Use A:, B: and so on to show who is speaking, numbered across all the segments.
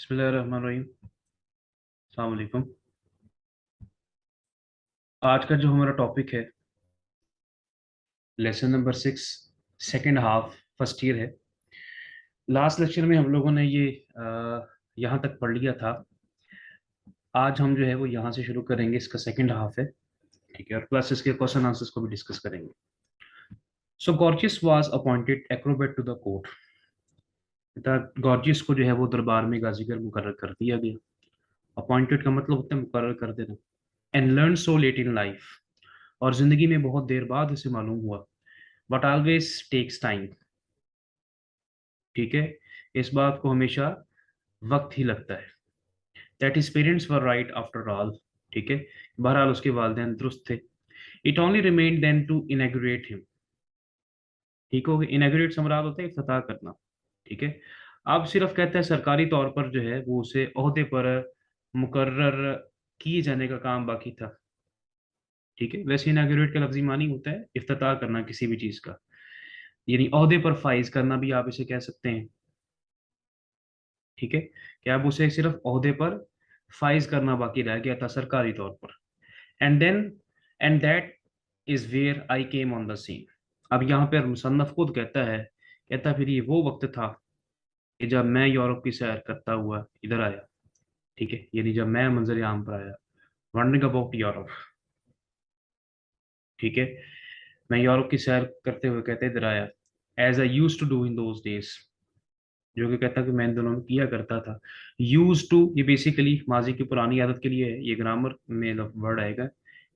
A: बिस्मिल्लाहिर्रहमानिर्रहीम। अस्सलाम वालेकुम। आज का जो हमारा टॉपिक है lesson number 6, second half, first year है। लास्ट लेक्चर में हम लोगों ने ये यहाँ तक पढ़ लिया था। आज हम जो है वो यहाँ से शुरू करेंगे, इसका सेकंड हाफ है। ठीक है, और प्लस इसके क्वेश्चन आंसर्स को भी डिस्कस करेंगे। So Gorgias was appointed acrobat to the court. Gorgias को जो है वो दरबार में गाजीगर मुकर्रर कर दिया गया। अपॉइंटेड का मतलब होता है मुकर्रर कर देना। And learn so late in life, और जिंदगी में बहुत देर बाद उसे मालूम हुआ। But always takes time. ठीक है, इस बात को हमेशा वक्त ही लगता है। That his parents were right after all. ठीक है, बहरहाल उसके वालिदैन दुरुस्त थे। It only remained then to inaugurate him. ठीक हो गया, इनैगुरेट से मुराद होता है इफ्तिताह करना। ठीक है, अब सिर्फ कहते हैं सरकारी तौर पर जो है वो उसे ओहदे पर मुकर्रर किए जाने का काम बाकी था। ठीक है, वैसे इनैगुरेट का लफ्जी मानी होता है इफ्तिताह करना किसी भी चीज का, यानी ओहदे पर फाइज करना भी आप इसे कह सकते हैं। ठीक है, कि अब उसे सिर्फ ओहदे पर फाइज करना बाकी रह गया था सरकारी तौर पर। And then and that is where I came on the scene. अब यहाँ पर मुसन्नफ खुद कहता है, कहता फिर ये वो वक्त था कि जब मैं यूरोप की सैर करता हुआ इधर आया। ठीक है, यानी जब मैं मंजर आम पर आया, वंडरिंग अबाउट यूरोप। ठीक है, मैं यूरोप की सैर करते हुए कहते इधर आया, as I used to do in those days. जो कि कहता कि मैं इन दोनों में किया करता था। यूज टू ये बेसिकली माजी की पुरानी आदत के लिए है, ये ग्रामर में वर्ड आएगा।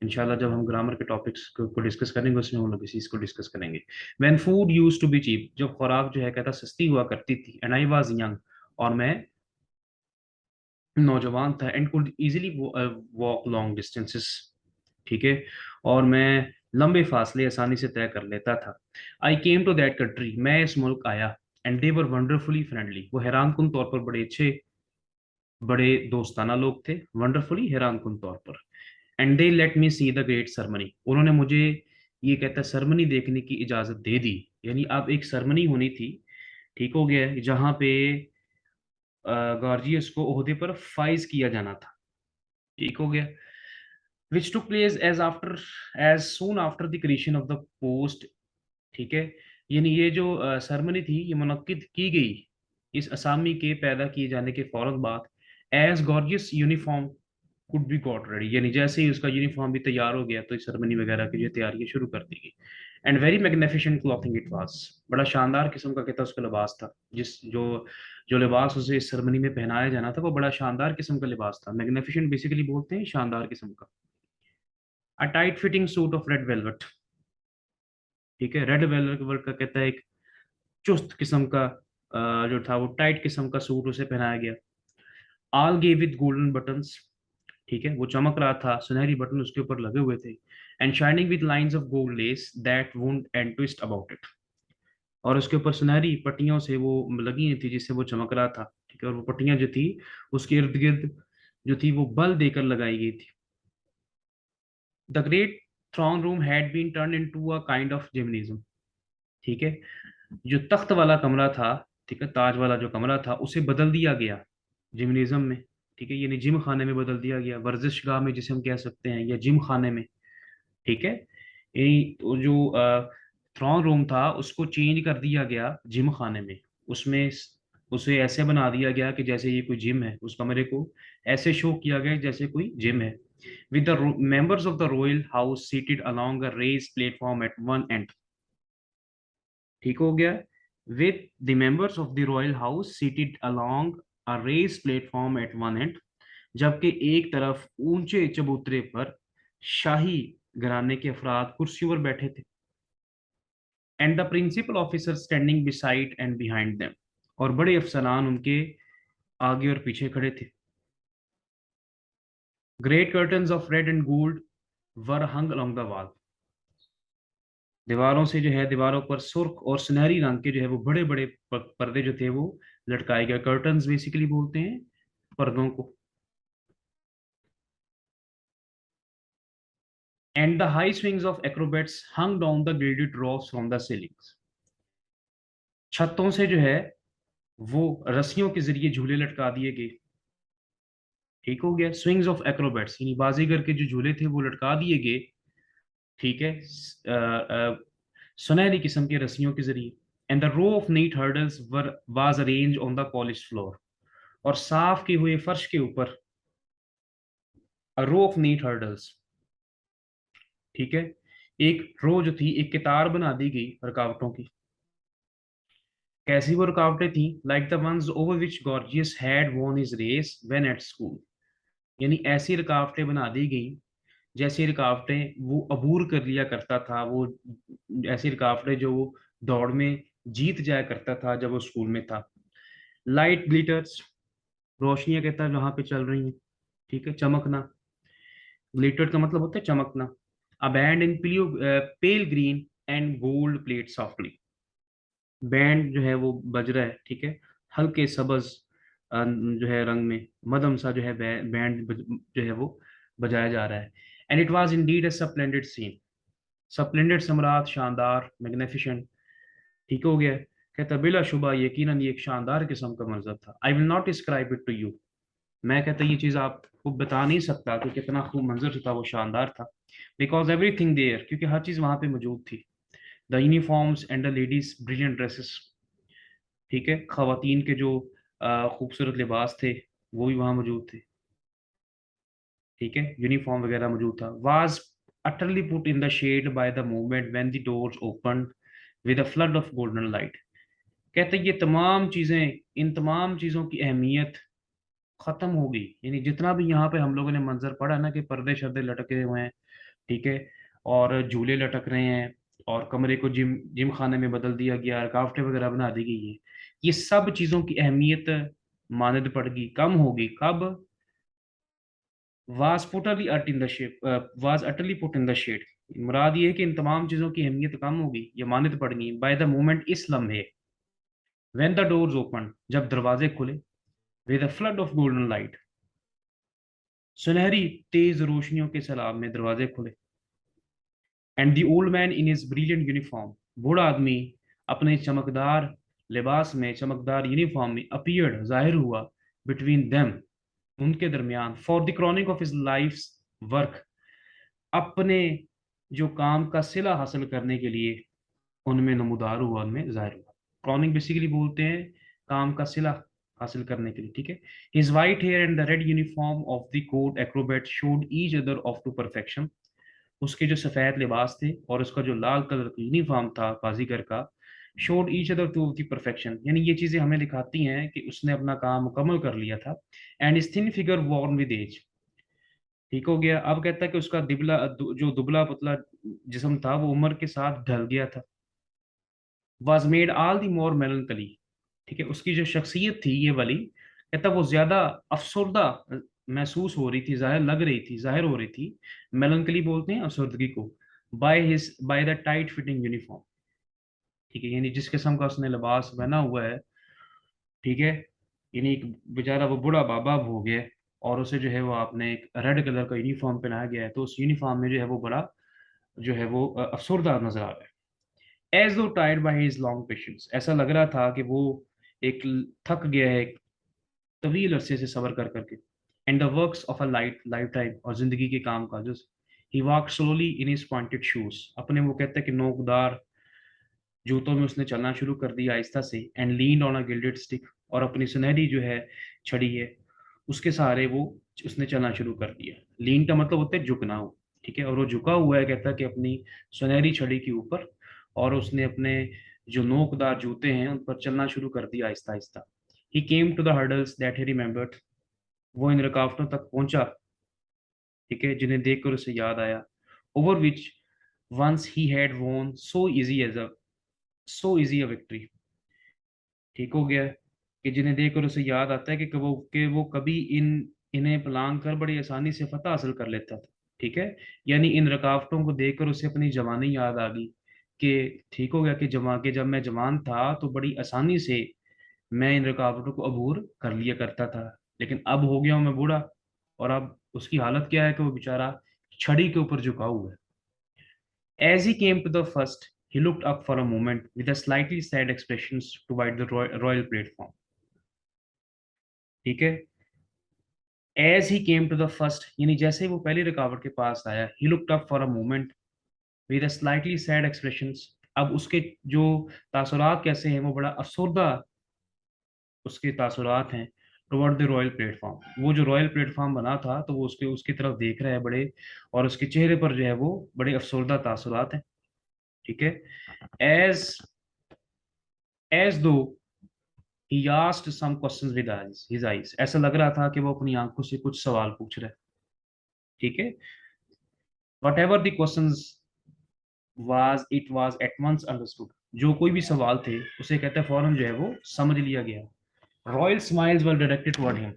A: इंशाल्लाह जब हम ग्रामर के टॉपिक्स को डिस्कस करेंगे उसमें हम लोग इसी चीज को डिस्कस करेंगे। When food used to be cheap, जब खुराक जो है कहता सस्ती हुआ करती थी। एंड आई वाज यंग, और मैं नौजवान था। And could easily walk long distances. ठीक है, और मैं लंबे फासले आसानी से तय कर लेता था। आई केम टू दैट कंट्री, मैं इस मुल्क आया। And they were wonderfully friendly, वो हैरान कुन तौर पर बड़े अच्छे, बड़े दोस्ताना लोग थे। वंडरफुली हैरान कुन तौर पर। And they let me see the great ceremony, उन्होंने मुझे ये कहता है सरमनी देखने की इजाजत दे दी। यानी अब एक सरमनी होनी थी, ठीक हो गया, जहां पे गार्जियस को ओहदे पर फाइज किया जाना था। ठीक हो गया, which took place as soon after the creation of the post. ठीक है, यानी ये जो सरमनी थी ये मुनक्किद की गई इस असामी के पैदा किए जाने के फौरन बाद। As Gorgias uniform could be got ready, यानी जैसे ही उसका यूनिफॉर्म भी तैयार हो गया तो इस सेरेमनी वगैरह की जो तैयारियां शुरू कर दी गई। And very magnificent clothing it was, बड़ा शानदार किस्म का कहता उसका लिबास था। जिस जो जो लिबास उसे इस सेरेमनी में पहनाया जाना था वो बड़ा शानदार किस्म का लिबास था। मैग्निफिसेंट बेसिकली बोलते हैं शानदार किस्म का। A tight fitting suit of red velvet. ठीक है, रेड वेलवेट का कहता है एक चुस्त किस्म का जो था वो टाइट किस्म का सूट उसे पहनाया गया। All gave with golden buttons. ठीक है, वो चमक रहा था, सुनहरी बटन उसके ऊपर लगे हुए थे। And shining with lines of gold less that wound and twist about it, और उसके ऊपर सुनहरी पट्टियों से वो लगी हुई थी जिससे वो चमक रहा था। ठीक है, और वो पट्टियां जो थी उसके इर्द गिर्द जो थी वो बल देकर लगाई गई थी। The great throne room had been turned into a kind of gymnasium. ठीक है, जो तख्त वाला कमरा था, ठीक है, ताज वाला जो कमरा था उसे बदल दिया गया जिमनिज्म में। ठीक है, यानी जिम खाने में बदल दिया गया, वर्जिश गाह में जिसे हम कह सकते हैं, या जिम खाने में। ठीक है, यही तो जो थ्रोन रूम था उसको चेंज कर दिया गया जिम खाने में। उसमें उसे ऐसे बना दिया गया कि जैसे ये कोई जिम है, उस कमरे को ऐसे शो किया गया जैसे कोई जिम है। With the members of the royal house seated along a raised platform at one end. ठीक हो गया, with the members of the royal house seated along a raised platform at one end, जबकि एक तरफ ऊंचे चबूतरे पर शाही घराने के अफराद कुर्सियों पर बैठे थे। And the principal officers standing beside and behind them, और बड़े अफसरान उनके आगे और पीछे खड़े थे। Great curtains of red and gold were hung along the wall, दीवारों से जो है दीवारों पर सुर्ख और सुनहरी रंग के जो है वो बड़े बड़े पर्दे जो थे वो लटकाए गए। कर्टन्स बेसिकली बोलते हैं पर्दों को। And the high swings of acrobats hung down the gilded roofs from the ceilings, छतों से जो है वो रस्सियों के ज़रिए झूले लटका दिए गए। ठीक हो गया? स्विंग्स ऑफ एक्रोबैट्स यानी बाजीगर के जो झूले थे वो लटका दिए गए। ठीक है? सुनहरी किस्म की रस्सियों के ज़रिए। And the row of neat hurdles were was arranged on the polished floor, और साफ किए हुए फर्श के ऊपर a row of neat hurdles, ठीक है? एक रो जो थी, एक कतार बना दी गई रुकावटों की। कैसी वो रुकावटें थी? Like the ones over which Gorgias had won his race when at school, यानी ऐसी रुकावटें बना दी गई जैसी रुकावटें वो अबूर कर लिया करता था, वो ऐसी रुकावटें जो वो दौड़ में जीत जाया करता था जब वो स्कूल में था। लाइट ग्लिटर्स, रोशनियां कहता है वहां पे चल रही हैं। ठीक है? चमकना, ग्लिटर का मतलब होता है चमकना। A band in pale green and gold plate softly, band जो है वो बज रहा है। ठीक है? हल्के सबज जो है रंग में मदम सा जो है बैंड जो है वो बजाया जा रहा है। And it was indeed a splendid scene, splendid सम्राट, शानदार, मैग्निफिसेंट। ठीक हो गया? कहता बिलाशुबा यकीनन ये एक शानदार किस्म का मंजर था। I will not describe it to you, मैं कहता ये चीज़ आपको बता नहीं सकता कि कितना खूब मंजर था, वो शानदार था। बिकॉज एवरीथिंग देयर, क्योंकि हर चीज़ वहां पे मौजूद थी। The uniforms and the ladies brilliant dresses, ठीक है? खवातीन के जो खूबसूरत लिबास थे वो भी वहां मौजूद थे। ठीक है? यूनिफॉर्म वगैरह मौजूद था। Was utterly put in the shade by the movement when the doors opened with a flood of golden light। कहते ये तमाम चीजें, इन तमाम चीजों की अहमियत खत्म हो गई, यानी जितना भी यहाँ पे हम लोगों ने मंजर पड़ा ना कि पर्दे शर्दे लटके हुए हैं, ठीक है, और झूले लटक रहे हैं, और कमरे को जिम जिम खाने में बदल दिया गया, रुकावटें वगैरह बना दी गई है, ये सब चीजों की अहमियत मानद पड़ गई, कम हो गई। कब? Was utterly put in the shade, मुराद ये है कि इन तमाम चीजों की अहमियत कम हो गई या मानद पड़ गई बाय द मोमेंट, इस लम्हे, व्हेन द डोर्स ओपन, जब दरवाजे खुले, with a flood of golden light, सुनहरी तेज रोशनियों के सैलाब में दरवाजे खुले। And the old man in his brilliant uniform, बूढ़ा आदमी अपने चमकदार लिबास में, चमकदार यूनिफॉर्म में अपीयर्ड, जाहिर हुआ, बिटवीन देम, उनके दरमियान, for the crowning of his life work, अपने जो काम का सिला हासिल करने के लिए उनमें नमूदार हुआ, उनमें जाहिर हुआ। क्रॉनिंग बेसिकली बोलते हैं काम का सिला हासिल करने के लिए। ठीक है? His white hair and the red uniform of the court acrobat showed each other off to perfection, उसके जो सफ़ेद लिबास थे और उसका जो लाल कलर का यूनिफॉर्म था बाजीगर का, showed each other to the perfection, यानी ये चीज़ें हमें दिखाती हैं कि उसने अपना काम मुकम्मल कर लिया था। And his thin figure worn with age, ठीक हो गया? अब कहता है कि उसका जो दुबला पतला जिस्म था वो उम्र के साथ ढल गया था। वाज मेड ऑल दी मोर मेलनकली, ठीक है? उसकी जो शख्सियत थी ये वाली, कहता वो ज्यादा अफसरदा महसूस हो रही थी, जाहिर लग रही थी, जाहिर हो रही थी। मेलनकली बोलते हैं अफसरदगी को। By the tight fitting uniform, ठीक है, यानी जिस किस्म का उसने लिबास पहना हुआ है, ठीक है, यानी एक बेचारा वो बूढ़ा बाबा हो गया, और उसे जो है वो आपने एक रेड कलर का यूनिफॉर्म पहनाया गया है, तो उस यूनिफॉर्म में जो है वो बड़ा जो है वो अफसरदा नजर आ रहा है। एज दो tired by his long patience, ऐसा लग रहा था कि वो एक थक गया है एक तवील अरसे से सबर कर करके। And the works of a lifetime, और जिंदगी के काम काज। He walk slowly in his pointed shoes, अपने वो कहते हैं कि नोकदार जूतों में उसने चलना शुरू कर दिया आहिस्ता से। And lean on a gilded stick, और अपनी सुनहरी जो है छड़ी है उसके सहारे वो उसने चलना शुरू कर दिया। लीन का मतलब होता है झुकना हो, ठीक है, और वो झुका हुआ है, कहता है कि अपनी सुनहरी छड़ी के ऊपर, और उसने अपने जो नोकदार जूते हैं उन पर चलना शुरू कर दिया आहिस्ता आहिस्ता। He came to the hurdles that he remembered, वो इन रुकावटों तक पहुंचा, ठीक है, जिन्हें देखकर उसे याद आया। Over which once he had won so easy a victory, ठीक हो गया, कि जिन्हें देखकर उसे याद आता है कि वो कभी इन्हें पलांग कर बड़ी आसानी से फतह हासिल कर लेता था। ठीक है? यानी इन रुकावटों को देखकर उसे अपनी जवानी याद आ गई, कि ठीक हो गया कि जब मैं जवान था तो बड़ी आसानी से मैं इन रुकावटों को अबूर कर लिया करता था, लेकिन अब हो गया हूं मैं बूढ़ा, और अब उसकी हालत क्या है कि वो बेचारा छड़ी के ऊपर झुका हुआ है। As he came to the first, he looked up for a moment with a slightly sad expression toward the royal platform। ठीक है। As he came to the first, यानी जैसे ही वो पहली रुकावट के पास आया, he looked up for a moment with a slightly sad expressions. अब उसके जो तासुरात कैसे हैं, वो बड़ा अफसरदा उसके तासुरात हैं टुवर्ड द रॉयल प्लेटफॉर्म। वो जो रॉयल प्लेटफॉर्म बना था, तो वो उसके उसकी तरफ देख रहा है बड़े, और उसके चेहरे पर जो है वो बड़े अफसरदा तासुरात हैं। ठीक है। As as though he asked some questions with his eyes, ऐसा लग रहा था कि वो अपनी आंखों से कुछ सवाल पूछ रहा है। ठीक है। Whatever the questions was it was at once understood, जो कोई भी सवाल थे उसे कहते हैं फौरन जो है वो समझ लिया गया। रॉयल स्माइल्स वर डायरेक्टेड टुवर्ड हिम।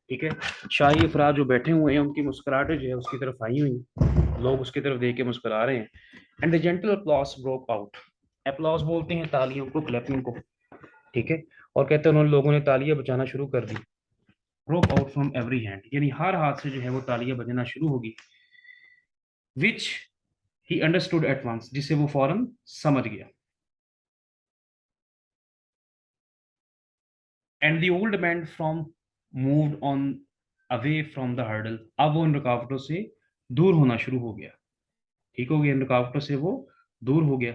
A: ठीक है। शाही अफराद जो बैठे हुए हैं, उनकी मुस्कुराहटें जो है उसकी तरफ आई हुई हैं। लोग उसकी तरफ देख के मुस्कुरा रहे हैं। And the gentle applause broke out. Applause बोलते हैं तालियों को, क्लैपिंग को। ठीक है। और कहते हैं उन्होंने लोगों ने तालियां बजाना शुरू कर दी। Broke out from every hand, यानी हर हाथ से जो है वो तालियां बजना शुरू होगी। विच ही अंडरस्टूड एट वंस, जिसे वो फौरन समझ गया। And the old man from moved on away from the hurdle, अब वो इन रुकावटों से दूर होना शुरू हो गया। ठीक हो गया, इन रुकावटों से वो दूर हो गया।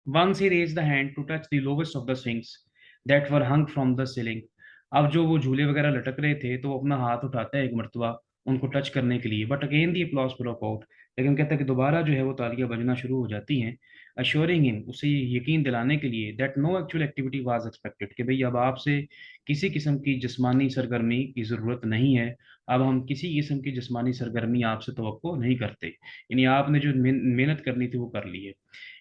A: Once he raised the hand to touch the lowest of the swings that were hung from the ceiling. अब जो वो झूले वगैरह लटक रहे थे, तो वो अपना हाथ उठाता है एक मरतबा उनको टच करने के लिए, but again the applause broke out. लेकिन कहता है कि दोबारा जो है वो तालियां बजना शुरू हो जाती हैं। अश्योरिंग हिम, उसे ये यकीन दिलाने के लिए that no actual activity was expected, कि भाई अब आपसे किसी किस्म की जिस्मानी सरगर्मी की ज़रूरत नहीं है। अब हम किसी किस्म की जिस्मानी सरगर्मी आपसे तवक्को नहीं करते, यानी आपने जो मेहनत करनी थी वो कर ली है।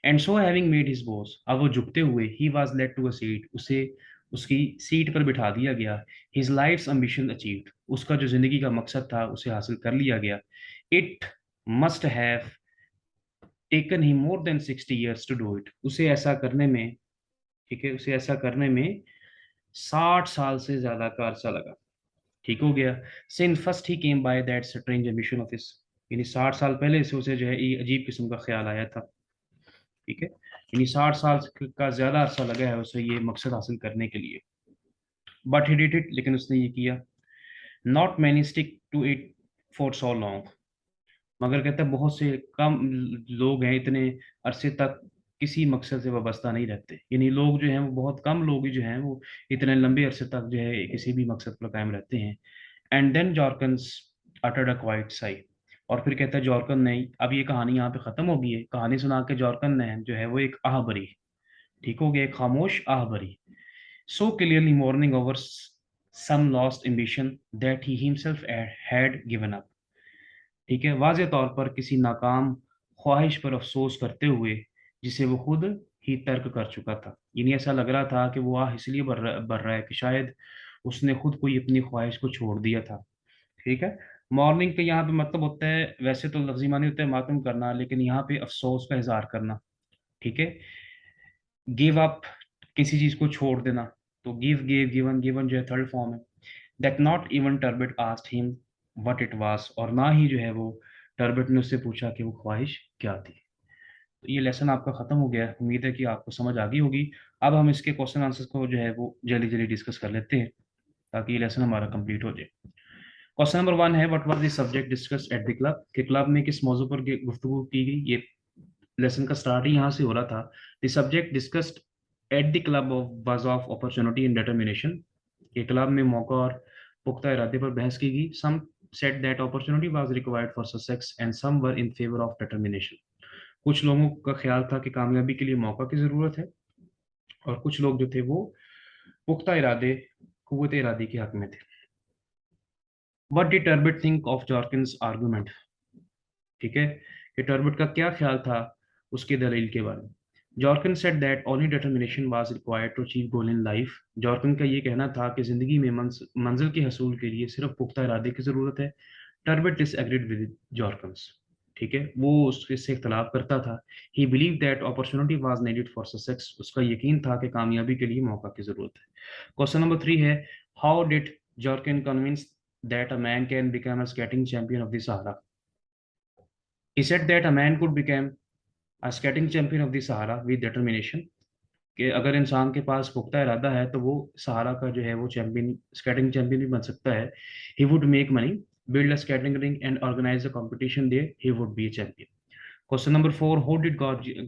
A: And so having made his bows, अब वो झुकते हुए he was led to a seat, उसे उसकी सीट पर बिठा दिया गया। हिज लाइफ्स ambition अचीव्ड, उसका जो जिंदगी का मकसद था उसे हासिल कर लिया गया। It must have taken he more than 60 years to do it, उसे ऐसा करने में, ठीक है, उसे ऐसा करने में 60 साल से ज्यादा का अरसा लगा। ठीक हो गया। Since first he came by that strange ambition of his, यानी 60 साल पहले से उसे जो है ये अजीब किस्म का ख्याल आया था। ठीक है। यानी 60 साल का ज्यादा अरसा लगा है उसे ये मकसद हासिल करने के लिए। बट ही डिड इट, लेकिन उसने ये किया। Not many stick to it for so long, मगर कहता है बहुत से कम लोग हैं इतने अरसे तक किसी मकसद से वाबस्ता नहीं रहते, यानी लोग जो हैं वो बहुत कम लोग ही जो हैं वो इतने लंबे अरसे तक जो है किसी भी मकसद पर कायम रहते हैं। And then Jorkins uttered a quiet sigh, और फिर कहता है जॉर्कन ने, अब ये कहानी यहाँ पे खत्म हो गई है, कहानी सुना के जॉर्कन ने जो है वो एक आह भरी। ठीक हो गया, एक खामोश आह भरी। So clearly morning over some lost ambition that he himself had given up। ठीक है, वाज़ेह तौर पर किसी नाकाम ख्वाहिश पर अफसोस करते हुए जिसे वो खुद ही तर्क कर चुका था। यानी ऐसा लग रहा था कि वो आह इसलिए भर रहा है कि शायद उसने खुद कोई अपनी ख्वाहिश को छोड़ दिया था। ठीक है। मॉर्निंग का यहाँ पे मतलब होता है, वैसे तो लफ्जी मानी होता है मातम करना, लेकिन यहाँ पे अफसोस का इजहार करना। ठीक है। गिव अप, किसी चीज को छोड़ देना। तो गिव, गेव, गिवन, गिवन जो है थर्ड फॉर्म है। That not even Turbit asked him what it was, और ना ही जो है वो टर्बिट ने उससे पूछा कि वो ख्वाहिश क्या थी। तो ये लेसन आपका खत्म हो गया है। उम्मीद है कि आपको समझ आ गई होगी। अब हम इसके क्वेश्चन आंसर्स को जो है वो जल्दी जल्दी डिस्कस कर लेते हैं, ताकि ये लेसन हमारा कंप्लीट हो जाए। क्वेश्चन नंबर 1 है, what was the subject discussed at the club, कि क्लब में किस मौजू पर गुफ्तगू की गई। ये लेसन का स्टार्ट ही यहाँ से हो रहा था। The subject discussed at the club of was of opportunity and determination, के क्लब में मौका और पुख्ता इरादे पर बहस की गई। Some said that opportunity was required for success and some were in favour of determination, कुछ लोगों का ख्याल था कि कामयाबी के लिए मौका की ज़रूरत है, और कुछ लोग जो थे वो पुख्ता इरादे, कुव्वत इरादे के हक में थे। What did Turbit think of Jorkins argument, ठीक है, कि टर्बिट का क्या ख्याल था उसके दलील के बारे में। Jorkin said that only determination was required to achieve goal in life, Jorkin का ये कहना था कि जिंदगी में मंजिल के हसूल के लिए सिर्फ पुख्ता इरादे की ज़रूरत है। टर्बिट डिसएग्रीड विद जॉर्किन्स, ठीक है, वो उससे इख्तलाफ करता था। ही believe that opportunity was needed for success, उसका यकीन था कि कामयाबी के लिए मौका की ज़रूरत है। क्वेश्चन नंबर 3 है, how did Jorkin convince that a man can become a skating champion of the Sahara. He said that a man could become a skating champion of the Sahara with determination. कि अगर इंसान के पास पुख्ता इरादा है तो वो सहारा का जो है वो चैंपियन, स्केटिंग चैंपियन भी बन सकता है। He would make money, build a skating ring and organize a competition there, he would be a champion. Question number 4, how did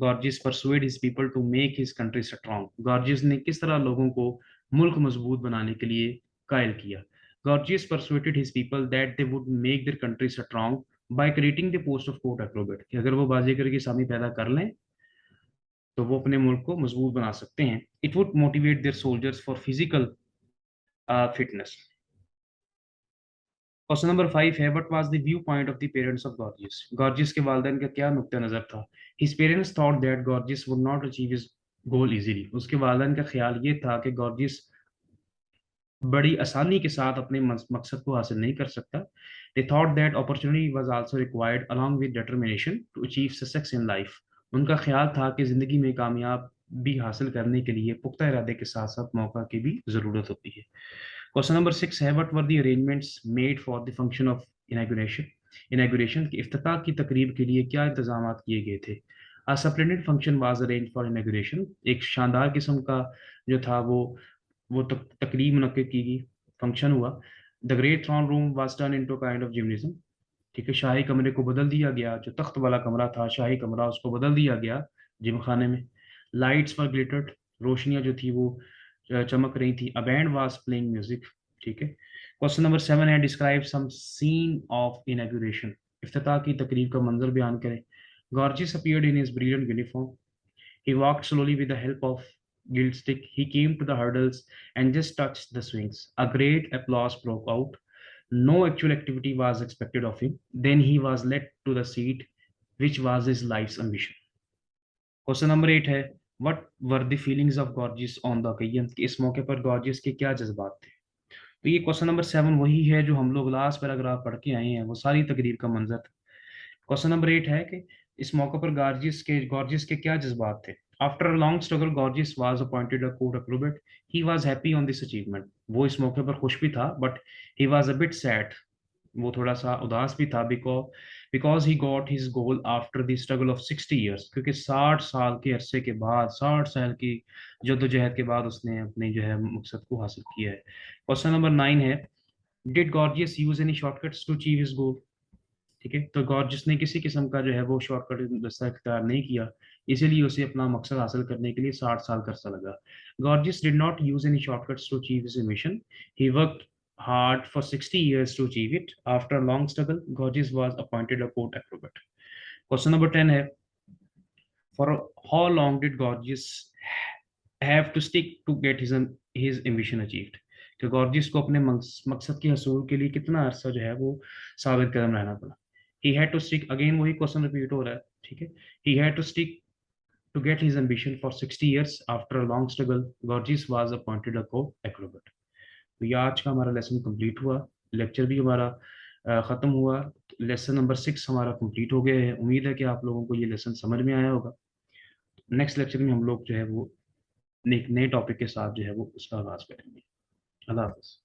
A: Gorgias persuade his people to make his country strong? Gorgias ने किस तरह लोगों को मुल्क मजबूत बनाने के लिए कायल किया? Gorgias persuaded his people that they would make their country strong by creating the post of court acrobat, कि अगर वो बाजीगर की सामी पैदा कर लें तो वो अपने मुल्क को मजबूत बना सकते हैं। It would motivate their soldiers for physical fitness. Question number 5 है, what was the view point of the parents of gorgeous? Gorgeous के वालिदैन का क्या नुक्ता नजर था? His parents thought that gorgeous would not achieve his goal easily. उसके वालिदैन का ख्याल ये था कि गॉर्जियस बड़ी आसानी के साथ अपने मकसद को हासिल नहीं कर सकता। They thought that opportunity was also required along with determination to achieve success in life. उनका ख्याल था कि जिंदगी में कामयाब भी हासिल करने के लिए पुख्ता इरादे के साथ साथ मौका की भी जरूरत होती है। क्वेश्चन नंबर 6 है, what were the arrangements made for the function of inauguration? Inauguration की इफ्तिताह की तकरीब के लिए क्या इंतजाम किए गए थे? अ splendid function was arranged for inauguration. एक शानदार किस्म का जो था वो तकरीब मुनक्किद की गई, फंक्शन हुआ। The great thrown room was turn into kind of gymnasium. ठीक है, शाही कमरे को बदल दिया गया, जो तख्त वाला कमरा था शाही कमरा, उसको बदल दिया गया जिम खाने में। लाइट्स वर ग्लिटर्ड, रोशनियां जो थी वो चमक रही थी। A band was playing music. ठीक है। क्वेश्चन नंबर 7 है, describe some scene of inauguration. इफ्तिताह की तकरीब का मंजर बयान करें। Gorgeous appeared in his brilliant uniform. He walked slowly with the help of guild stick. He came to the hurdles and just touched the swings. A great applause broke out. No actual activity was expected of him. Then he was led to the seat, which was his life's ambition. Question number 8 है, what were the feelings of gorgeous on the occasion? कि इस मौके पर gorgeous के क्या जज्बात थे? तो ये क्वेश्चन नंबर 7 वही है जो हम लोग लास्ट पैराग्राफ पढ़ के आए हैं, वो सारी तकरीर का मंजर था। क्वेश्चन नंबर 8 है कि इस मौके पर गॉर्जियस के क्या जज्बात थे? After a long struggle gorgeous was appointed a court Acrobat. He was happy on this achievement. वो इस मौके पर खुश भी था, but he was a bit sad, वो थोड़ा सा उदास भी था, because he got his goal after the struggle of 60 years, क्योंकि 60 साल के अरसे के बाद, 60 साल की जद्दोजहद के बाद उसने अपने जो है मकसद को हासिल किया है। क्वेश्चन नंबर 9 है, did Gorgeous use any shortcuts to achieve his goal? ठीक है, तो गॉर्जियस ने किसी किस्म का जो है वो शॉर्टकट रास्ता इख्तियार नहीं किया, इसीलिए उसे अपना मकसद हासिल करने के लिए 60 साल का अरसा लगा। Gorgeous did not use any shortcuts to achieve his mission. He worked hard for 60 years to achieve it. After a long struggle, Gorgias was appointed a court acrobat. Question number 10 है, for how long did Gorgias have to stick to get his ambition achieved? कि gorgeous को अपने मकसद के हसूल के लिए कितना अरसा जो है वो साबित कदम रहना पड़ा? He had to stick, again वही क्वेश्चन रिपीट हो रहा है। ठीक है, he had to stick to get his ambition for 60 years. After a long struggle, Gorgias was appointed a court acrobat. तो ये आज का हमारा लेसन कंप्लीट हुआ, लेक्चर भी हमारा ख़त्म हुआ। लेसन नंबर 6 हमारा कंप्लीट हो गया है। उम्मीद है कि आप लोगों को ये लेसन समझ में आया होगा। नेक्स्ट लेक्चर में हम लोग जो है वो एक नए टॉपिक के साथ जो है वो उसका आगाज़ करेंगे। अल्लाह हाफ़िज़।